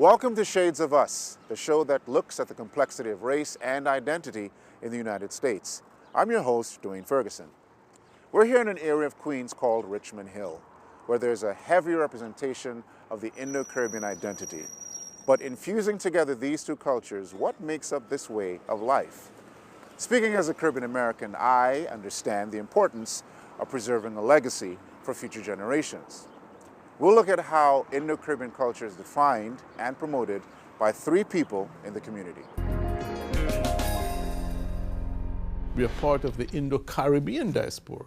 Welcome to Shades of Us, the show that looks at the complexity of race and identity in the United States. I'm your host, Dwayne Ferguson. We're here in an area of Queens called Richmond Hill, where there's a heavy representation of the Indo-Caribbean identity. But infusing together these two cultures, what makes up this way of life? Speaking as a Caribbean American, I understand the importance of preserving a legacy for future generations. We'll look at how Indo-Caribbean culture is defined and promoted by three people in the community. We are part of the Indo-Caribbean diaspora.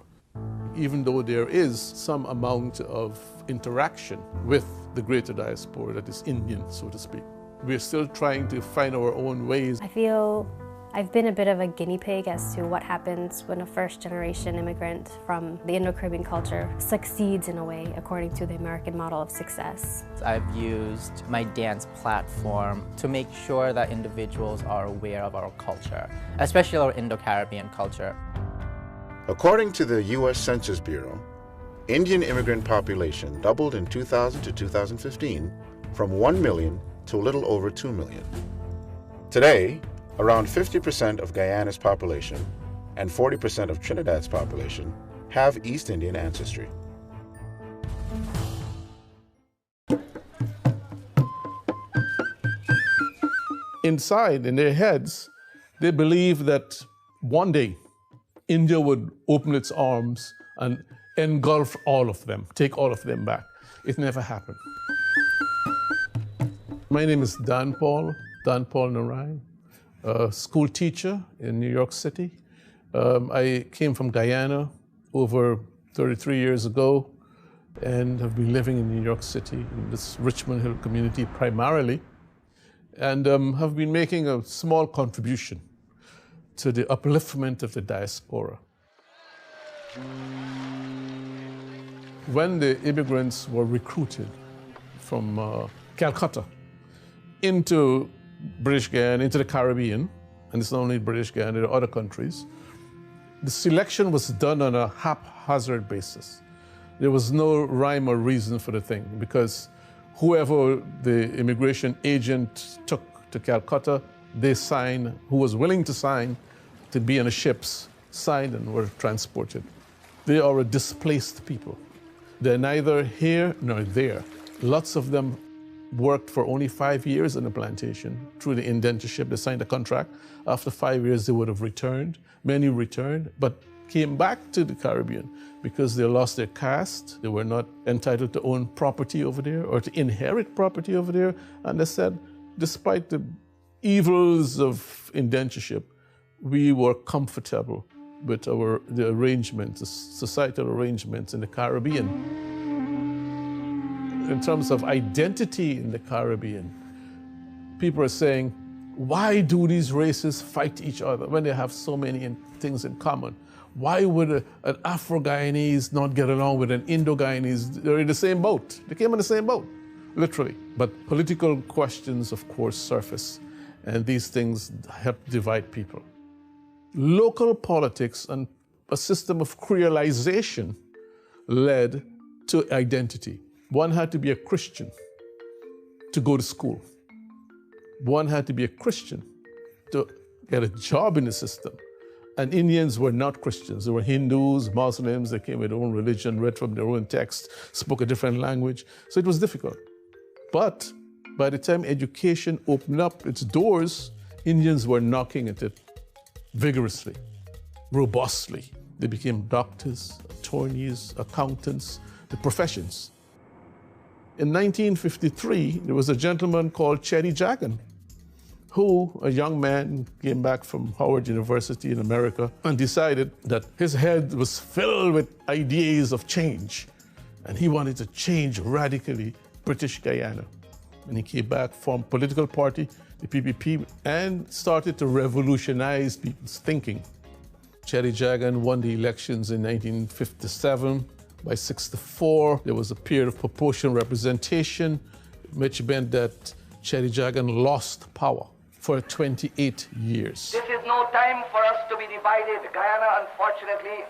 Even though there is some amount of interaction with the greater diaspora that is Indian, so to speak, we're still trying to find our own ways. I feel I've been a bit of a guinea pig as to what happens when a first-generation immigrant from the Indo-Caribbean culture succeeds in a way according to the American model of success. I've used my dance platform to make sure that individuals are aware of our culture, especially our Indo-Caribbean culture. According to the U.S. Census Bureau, Indian immigrant population doubled in 2000 to 2015 from 1 million to a little over 2 million. Today, around 50% of Guyana's population and 40% of Trinidad's population have East Indian ancestry. Inside, in their heads, they believe that one day India would open its arms and engulf all of them, take all of them back. It never happened. My name is Dhanpaul Narine, a school teacher in New York City. I came from Guyana over 33 years ago and have been living in New York City in this Richmond Hill community primarily, and have been making a small contribution to the upliftment of the diaspora. When the immigrants were recruited from Calcutta into British Guyana, into the Caribbean, and it's not only British Guyana, there are other countries, the selection was done on a haphazard basis. There was no rhyme or reason for the thing, because whoever the immigration agent took to Calcutta, they signed, who was willing to sign to be on the ships, signed and were transported. They are a displaced people. They're neither here nor there. Lots of them worked for only 5 years on the plantation through the indentureship. They signed a contract. After 5 years, they would have returned. Many returned, but came back to the Caribbean because they lost their caste. They were not entitled to own property over there or to inherit property over there. And they said, despite the evils of indentureship, we were comfortable with the arrangements, the societal arrangements in the Caribbean. In terms of identity in the Caribbean, people are saying, why do these races fight each other when they have so many things in common? Why would an Afro-Guyanese not get along with an Indo-Guyanese? They're in the same boat. They came in the same boat, literally. But political questions, of course, surface, and these things help divide people. Local politics and a system of creolization led to identity. One had to be a Christian to go to school. One had to be a Christian to get a job in the system. And Indians were not Christians. They were Hindus, Muslims. They came with their own religion, read from their own text, spoke a different language. So it was difficult. But by the time education opened up its doors, Indians were knocking at it vigorously, robustly. They became doctors, attorneys, accountants, the professions. In 1953, there was a gentleman called Chetty Jagan, who, a young man, came back from Howard University in America and decided that his head was filled with ideas of change. And he wanted to change radically British Guyana. And he came back, formed a political party, the PPP, and started to revolutionize people's thinking. Chetty Jagan won the elections in 1957. By 1964, there was a period of proportional representation, which meant that Chetty Jagan lost power for 28 years. This is no time for us to be divided. Guyana, unfortunately,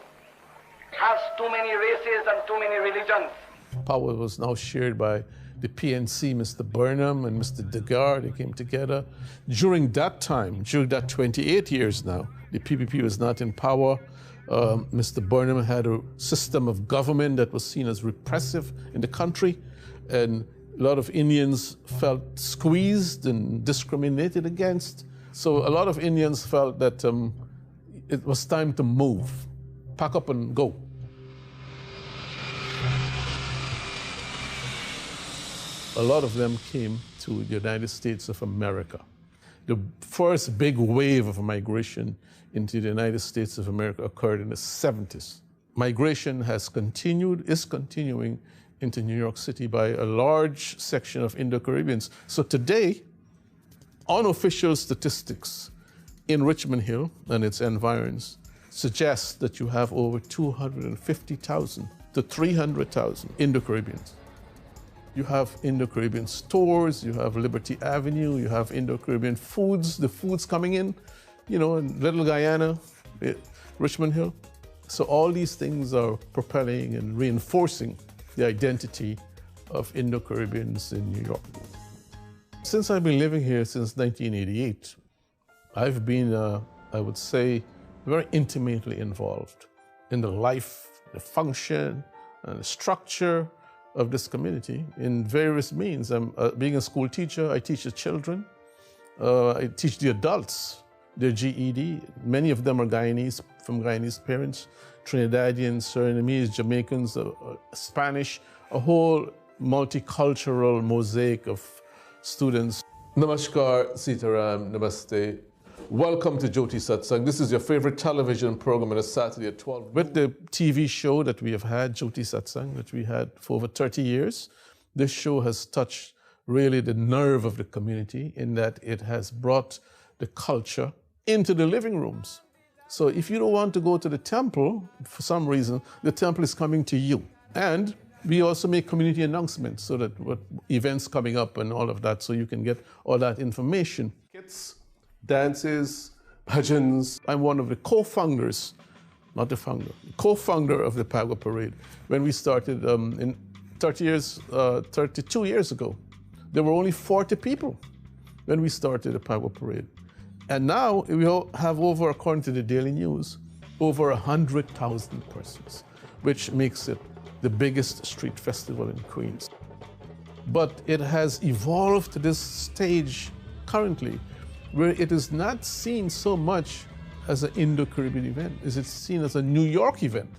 has too many races and too many religions. Power was now shared by the PNC, Mr. Burnham and Mr. Degar, they came together. During that time, during that 28 years now, the PPP was not in power. Mr. Burnham had a system of government that was seen as repressive in the country, and a lot of Indians felt squeezed and discriminated against. So a lot of Indians felt that it was time to move, pack up and go. A lot of them came to the United States of America. The first big wave of migration into the United States of America occurred in the 70s. Migration has continued, is continuing into New York City by a large section of Indo-Caribbeans. So today, unofficial statistics in Richmond Hill and its environs suggest that you have over 250,000 to 300,000 Indo-Caribbeans. You have Indo-Caribbean stores, you have Liberty Avenue, you have Indo-Caribbean foods, the foods coming in, you know, in Little Guyana, Richmond Hill. So all these things are propelling and reinforcing the identity of Indo-Caribbeans in New York. Since I've been living here since 1988, I've been, I would say, very intimately involved in the life, the function, and the structure of this community in various means. Being a school teacher, I teach the children, I teach the adults their GED. Many of them are Guyanese, from Guyanese parents, Trinidadians, Surinamese, Jamaicans, Spanish, a whole multicultural mosaic of students. Namaskar, Sitaram, Namaste. Welcome to Jyoti Satsang. This is your favorite television program on a Saturday at 12. With the TV show that we have had, Jyoti Satsang, that we had for over 30 years, this show has touched really the nerve of the community in that it has brought the culture into the living rooms. So if you don't want to go to the temple, for some reason, the temple is coming to you. And we also make community announcements so that what events coming up and all of that, so you can get all that information. Kits, dances, bhajans. I'm one of the co-founders, not the founder, co-founder of the Pagua Parade. When we started in 32 years ago, there were only 40 people when we started the Pagua Parade. And now we have over, according to the Daily News, over 100,000 persons, which makes it the biggest street festival in Queens. But it has evolved to this stage currently where it is not seen so much as an Indo-Caribbean event. It's seen as a New York event.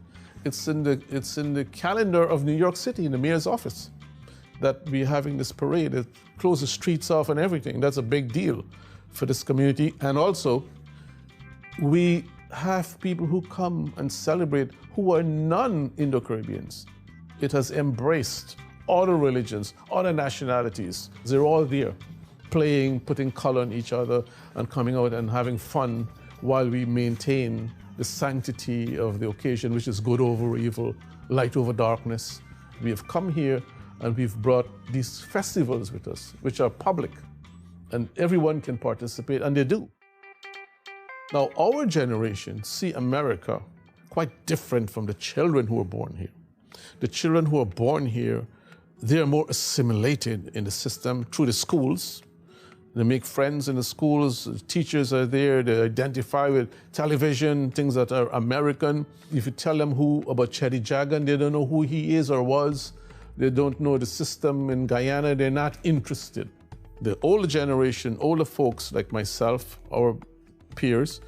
It's in the calendar of New York City, in the mayor's office, that we're having this parade. It closes streets off and everything. That's a big deal for this community. And also, we have people who come and celebrate who are non-Indo-Caribbeans. It has embraced other religions, other nationalities. They're all there, playing, putting color on each other, and coming out and having fun while we maintain the sanctity of the occasion, which is good over evil, light over darkness. We have come here and we've brought these festivals with us, which are public, and everyone can participate, and they do. Now, our generation see America quite different from the children who are born here. The children who are born here, they are more assimilated in the system through the schools. They make friends in the schools, the teachers are there, they identify with television, things that are American. If you tell them about Chetty Jagan, they don't know who he is or was. They don't know the system in Guyana, they're not interested. The older generation, older folks like myself, our peers,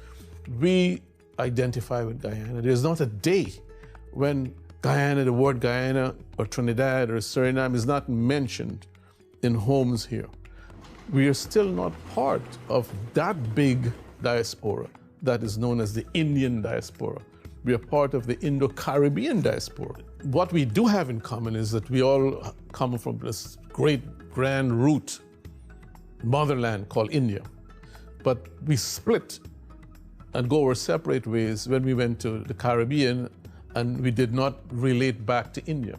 we identify with Guyana. There's not a day when Guyana, the word Guyana or Trinidad or Suriname is not mentioned in homes here. We are still not part of that big diaspora that is known as the Indian diaspora. We are part of the Indo-Caribbean diaspora. What we do have in common is that we all come from this great grand root, motherland called India. But we split and go our separate ways when we went to the Caribbean, and we did not relate back to India.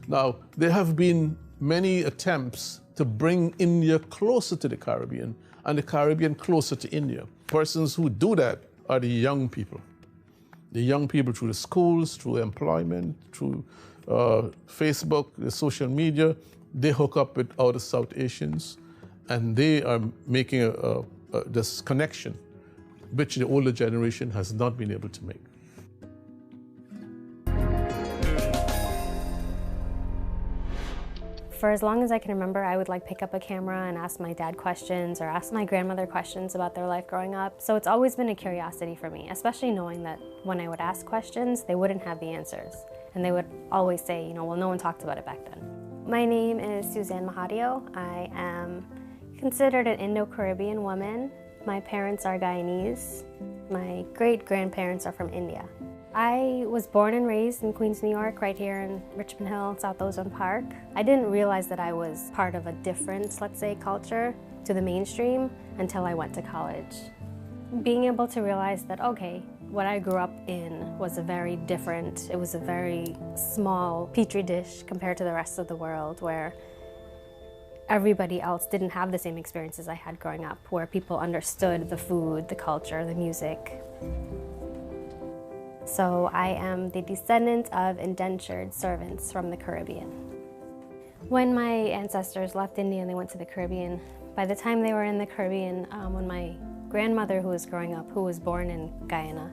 Now, there have been many attempts to bring India closer to the Caribbean and the Caribbean closer to India. Persons who do that are the young people. The young people through the schools, through employment, through Facebook, the social media, they hook up with other South Asians, and they are making this connection, which the older generation has not been able to make. For as long as I can remember, I would pick up a camera and ask my dad questions or ask my grandmother questions about their life growing up. So it's always been a curiosity for me, especially knowing that when I would ask questions, they wouldn't have the answers. And they would always say, well, no one talked about it back then. My name is Suzanne Mahadeo. I am considered an Indo-Caribbean woman. My parents are Guyanese. My great-grandparents are from India. I was born and raised in Queens, New York, right here in Richmond Hill, South Ozone Park. I didn't realize that I was part of a different, let's say, culture to the mainstream until I went to college. Being able to realize that, okay, what I grew up in was a very different, it was a very small petri dish compared to the rest of the world, where everybody else didn't have the same experiences I had growing up, where people understood the food, the culture, the music. So I am the descendant of indentured servants from the Caribbean. When my ancestors left India and they went to the Caribbean, by the time they were in the Caribbean, when my grandmother who was growing up, who was born in Guyana,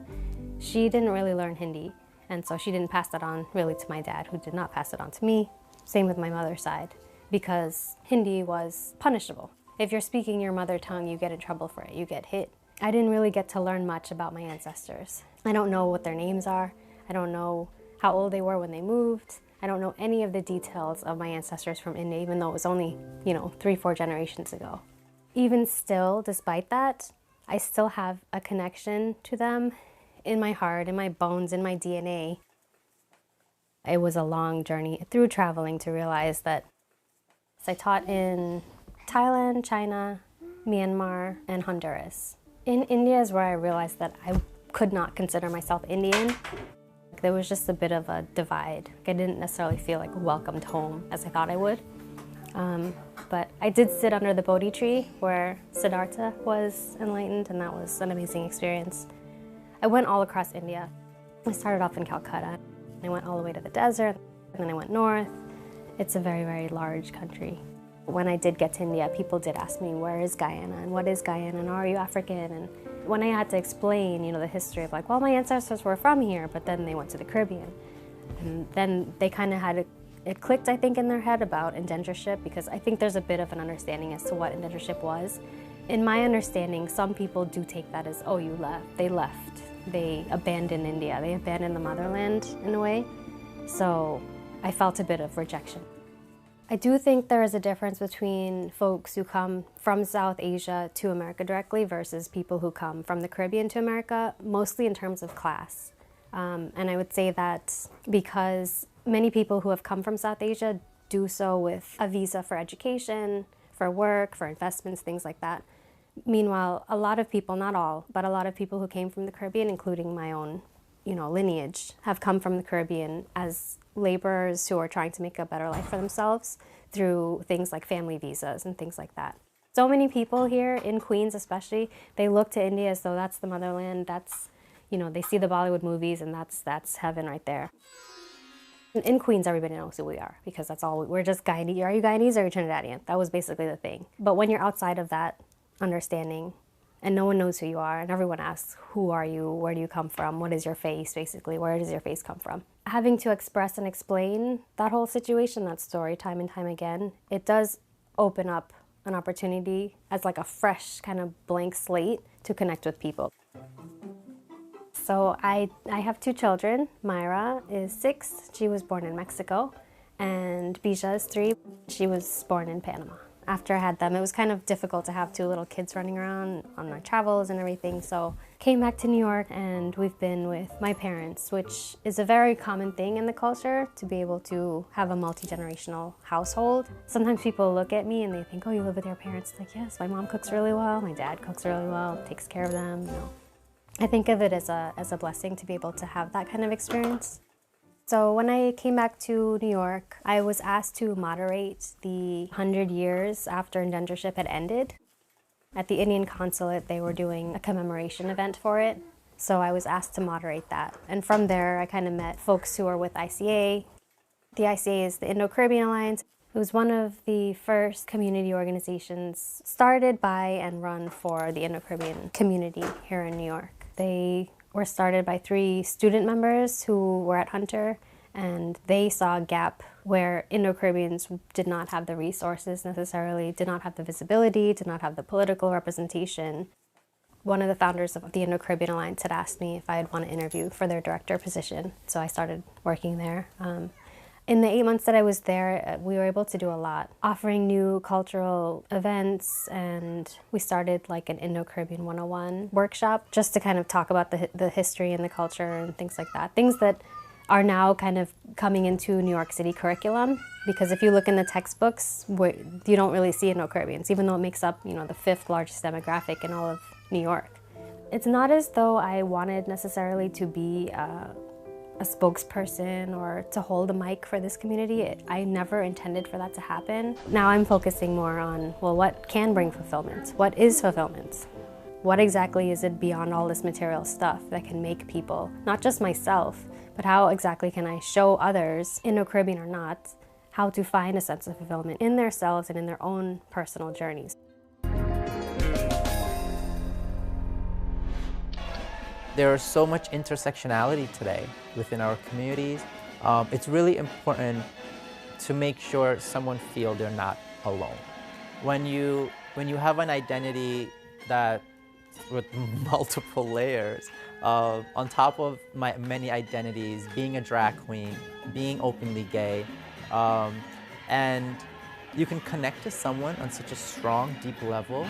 she didn't really learn Hindi, and so she didn't pass that on really to my dad, who did not pass it on to me. Same with my mother's side, because Hindi was punishable. If you're speaking your mother tongue, you get in trouble for it, you get hit. I didn't really get to learn much about my ancestors. I don't know what their names are. I don't know how old they were when they moved. I don't know any of the details of my ancestors from India, even though it was only, 3-4 generations ago. Even still, despite that, I still have a connection to them in my heart, in my bones, in my DNA. It was a long journey through traveling to realize that I taught in Thailand, China, Myanmar, and Honduras. In India is where I realized that I could not consider myself Indian. There was just a bit of a divide. I didn't necessarily feel welcomed home as I thought I would. But I did sit under the Bodhi tree where Siddhartha was enlightened, and that was an amazing experience. I went all across India. I started off in Calcutta. I went all the way to the desert, and then I went north. It's a very, very large country. When I did get to India, people did ask me, where is Guyana, and what is Guyana, and are you African? And when I had to explain, the history of well, my ancestors were from here, but then they went to the Caribbean. And then they kind of had it clicked, I think, in their head about indentureship, because I think there's a bit of an understanding as to what indentureship was. In my understanding, some people do take that as, oh, you left. They abandoned India. They abandoned the motherland in a way. So I felt a bit of rejection. I do think there is a difference between folks who come from South Asia to America directly versus people who come from the Caribbean to America, mostly in terms of class. And I would say that because many people who have come from South Asia do so with a visa for education, for work, for investments, things like that. Meanwhile, a lot of people, not all, but a lot of people who came from the Caribbean, including my own lineage, have come from the Caribbean as laborers who are trying to make a better life for themselves through things like family visas and things like that. So many people here in Queens especially, they look to India as though that's the motherland, that's, they see the Bollywood movies and that's heaven right there. In Queens, everybody knows who we are because that's all, we're just Guyanese. Are you Guyanese or are you Trinidadian? That was basically the thing. But when you're outside of that understanding, and no one knows who you are, and everyone asks, who are you, where do you come from, what is your face, basically, where does your face come from? Having to express and explain that whole situation, that story, time and time again, it does open up an opportunity as a fresh kind of blank slate to connect with people. So I have 2 children. Myra is 6, she was born in Mexico, and Bija is 3, she was born in Panama. After I had them, it was kind of difficult to have 2 little kids running around on my travels and everything, so came back to New York and we've been with my parents, which is a very common thing in the culture, to be able to have a multi-generational household. Sometimes people look at me and they think, oh, you live with your parents? Yes, my mom cooks really well, my dad cooks really well, takes care of them. I think of it as a blessing to be able to have that kind of experience. So when I came back to New York, I was asked to moderate the 100 years after indentureship had ended. At the Indian consulate, they were doing a commemoration event for it. So I was asked to moderate that. And from there, I kind of met folks who are with ICA. The ICA is the Indo-Caribbean Alliance. It was one of the first community organizations started by and run for the Indo-Caribbean community here in New York. They were started by 3 student members who were at Hunter, and they saw a gap where Indo-Caribbeans did not have the resources necessarily, did not have the visibility, did not have the political representation. One of the founders of the Indo-Caribbean Alliance had asked me if I'd want to interview for their director position, so I started working there. In the 8 months that I was there, we were able to do a lot, offering new cultural events, and we started like an Indo-Caribbean 101 workshop just to kind of talk about the history and the culture and things like that. Things that are now kind of coming into New York City curriculum, because if you look in the textbooks, you don't really see Indo-Caribbeans, even though it makes up, the 5th largest demographic in all of New York. It's not as though I wanted necessarily to be a spokesperson or to hold a mic for this community. I never intended for that to happen. Now I'm focusing more on, well, what can bring fulfillment? What is fulfillment? What exactly is it beyond all this material stuff that can make people, not just myself, but how exactly can I show others, Indo-Caribbean or not, how to find a sense of fulfillment in themselves and in their own personal journeys? There is so much intersectionality today within our communities. It's really important to make sure someone feels they're not alone. When you have an identity that with multiple layers, on top of my many identities, being a drag queen, being openly gay, and you can connect to someone on such a strong, deep level.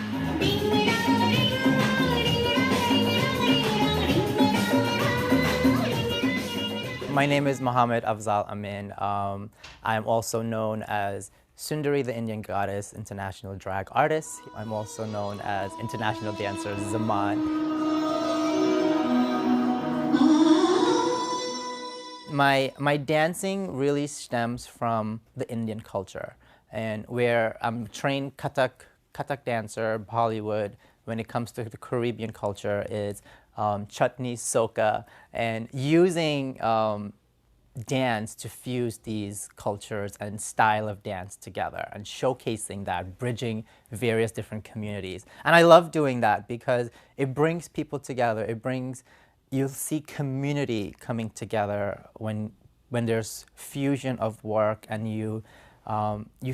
My name is Mohammed Afzal Amin. I'm also known as Sundari, the Indian goddess, international drag artist. I'm also known as International Dancer Zaman. My dancing really stems from the Indian culture, and where I'm a trained Kathak dancer, Bollywood. When it comes to the Caribbean culture, is chutney, soca, and using dance to fuse these cultures and style of dance together and showcasing that, bridging various different communities. And I love doing that because it brings people together. You'll see community coming together when there's fusion of work, and you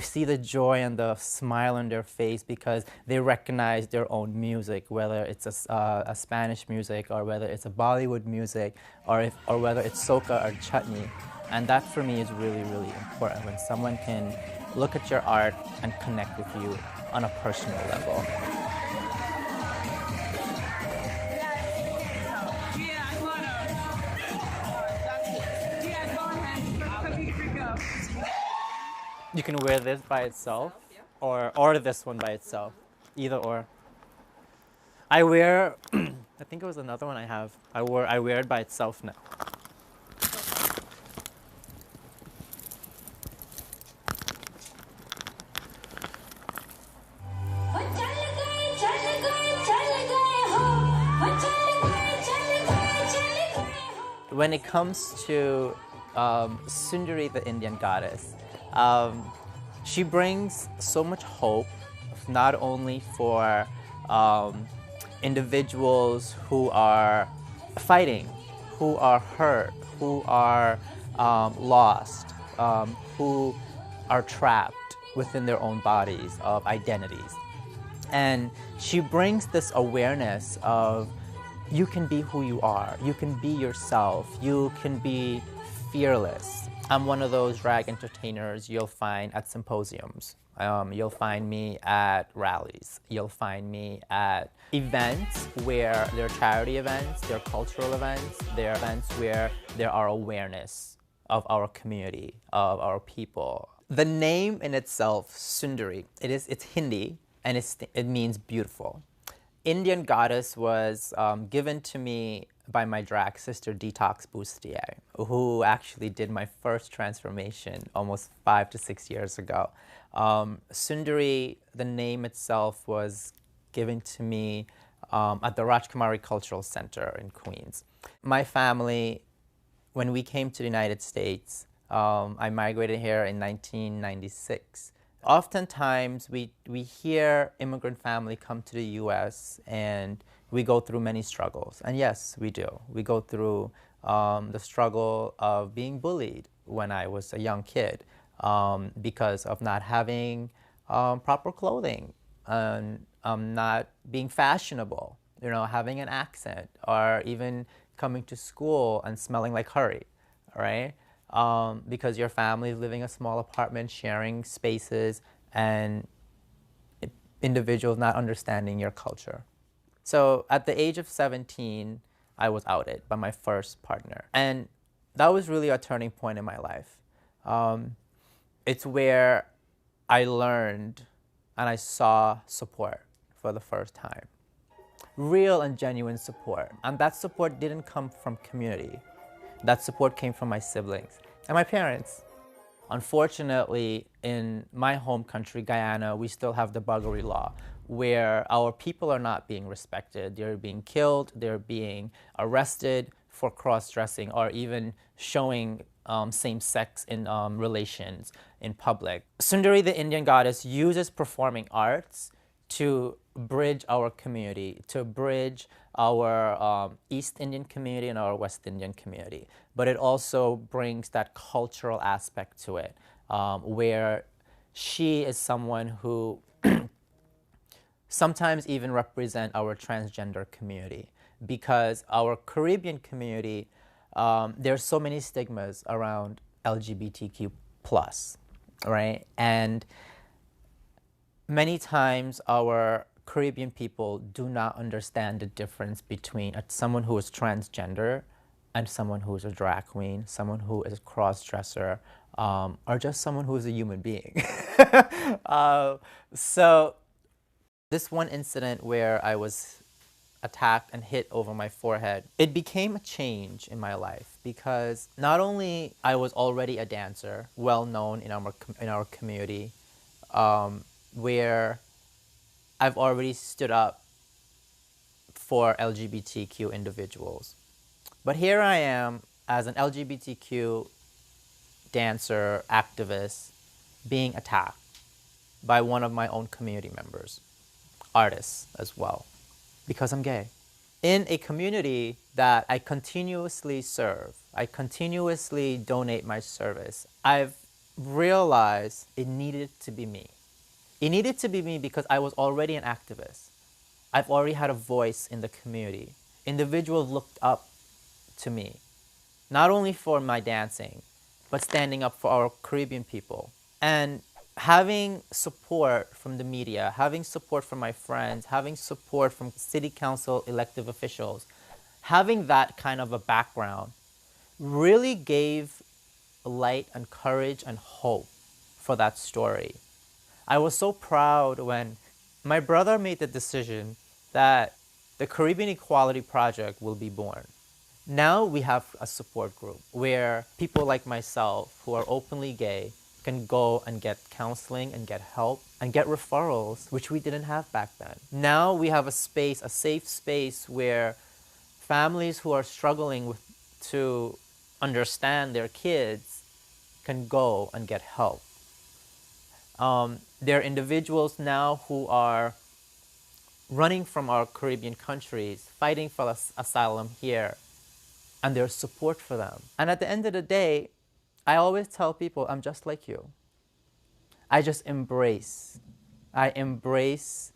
see the joy and the smile on their face because they recognize their own music, whether it's a Spanish music or whether it's a Bollywood music or whether it's soca or chutney. And that for me is really, really important, when someone can look at your art and connect with you on a personal level. You can wear this by itself, or this one by itself, either or. I wear, I think it was another one I have. I wear it by itself now. When it comes to Sundari, the Indian goddess, she brings so much hope, not only for individuals who are fighting, who are hurt, who are lost, who are trapped within their own bodies of identities. And she brings this awareness of you can be who you are, you can be yourself, you can be fearless. I'm one of those drag entertainers you'll find at symposiums. You'll find me at rallies. You'll find me at events where they're charity events, they're cultural events, they're events where there are awareness of our community, of our people. The name in itself, Sundari, it's Hindi, and it means beautiful. Indian goddess was given to me by my drag sister Detox Bustier, who actually did my first transformation almost 5 to 6 years ago. Sundari, the name itself, was given to me at the Rajkumari Cultural Center in Queens. My family, when we came to the United States, I migrated here in 1996. Oftentimes, we hear immigrant family come to the U.S. and we go through many struggles. And yes, we do. We go through the struggle of being bullied when I was a young kid because of not having proper clothing and not being fashionable, having an accent, or even coming to school and smelling like curry, right? Because your family is living in a small apartment, sharing spaces, and individuals not understanding your culture. So at the age of 17, I was outed by my first partner. And that was really a turning point in my life. It's where I learned and I saw support for the first time. Real and genuine support. And that support didn't come from community. That support came from my siblings and my parents. Unfortunately, in my home country, Guyana, we still have the buggery law, where our people are not being respected. They're being killed, they're being arrested for cross-dressing, or even showing same-sex in relations in public. Sundari, the Indian goddess, uses performing arts to bridge our community, to bridge our East Indian community and our West Indian community. But it also brings that cultural aspect to it, where she is someone who sometimes even represent our transgender community, because our Caribbean community, there's so many stigmas around LGBTQ+, right? And many times our Caribbean people do not understand the difference between someone who is transgender and someone who is a drag queen, someone who is a cross-dresser, or just someone who is a human being. So this one incident where I was attacked and hit over my forehead, it became a change in my life, because not only I was already a dancer, well known in our community, where I've already stood up for LGBTQ individuals. But here I am as an LGBTQ dancer, activist, being attacked by one of my own community members, artists as well, because I'm gay. In a community that I continuously serve, I continuously donate my service, I've realized it needed to be me. It needed to be me because I was already an activist. I've already had a voice in the community. Individuals looked up to me, not only for my dancing, but standing up for our Caribbean people. And having support from the media, having support from my friends, having support from city council elective officials, having that kind of a background really gave light and courage and hope for that story. I was so proud when my brother made the decision that the Caribbean Equality Project will be born. Now we have a support group where people like myself who are openly gay can go and get counseling and get help and get referrals, which we didn't have back then. Now we have a space, a safe space, where families who are struggling to understand their kids can go and get help. There are individuals now who are running from our Caribbean countries, fighting for asylum here, and there's support for them. And at the end of the day, I always tell people, I'm just like you. I just embrace. I embrace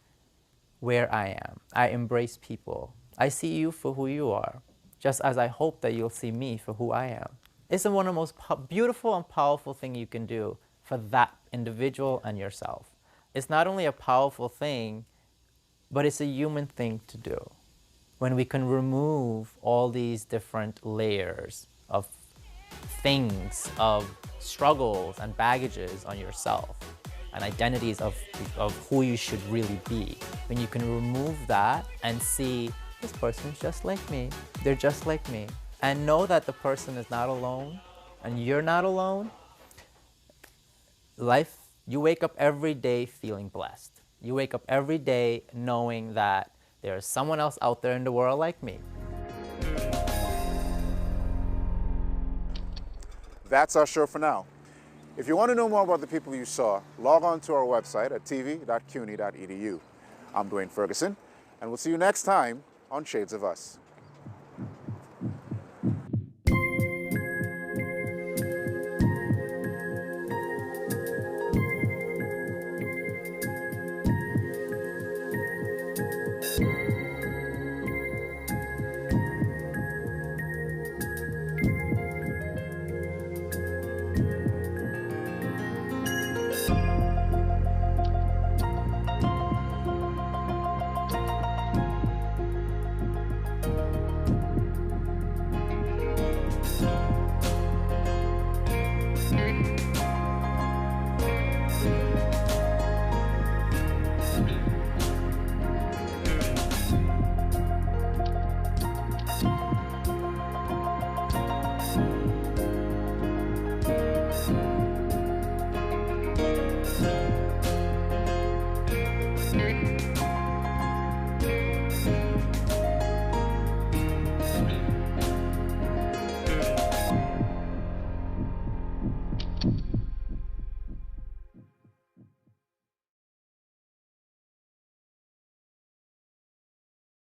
where I am. I embrace people. I see you for who you are, just as I hope that you'll see me for who I am. It's one of the most beautiful and powerful things you can do for that individual and yourself. It's not only a powerful thing, but it's a human thing to do. When we can remove all these different layers of things, of struggles and baggages on yourself, and identities of who you should really be. When you can remove that and see, this person's just like me, they're just like me, and know that the person is not alone, and you're not alone, life, you wake up every day feeling blessed. You wake up every day knowing that there's someone else out there in the world like me. That's our show for now. If you want to know more about the people you saw, log on to our website at tv.cuny.edu. I'm Dwayne Ferguson, and we'll see you next time on Shades of Us.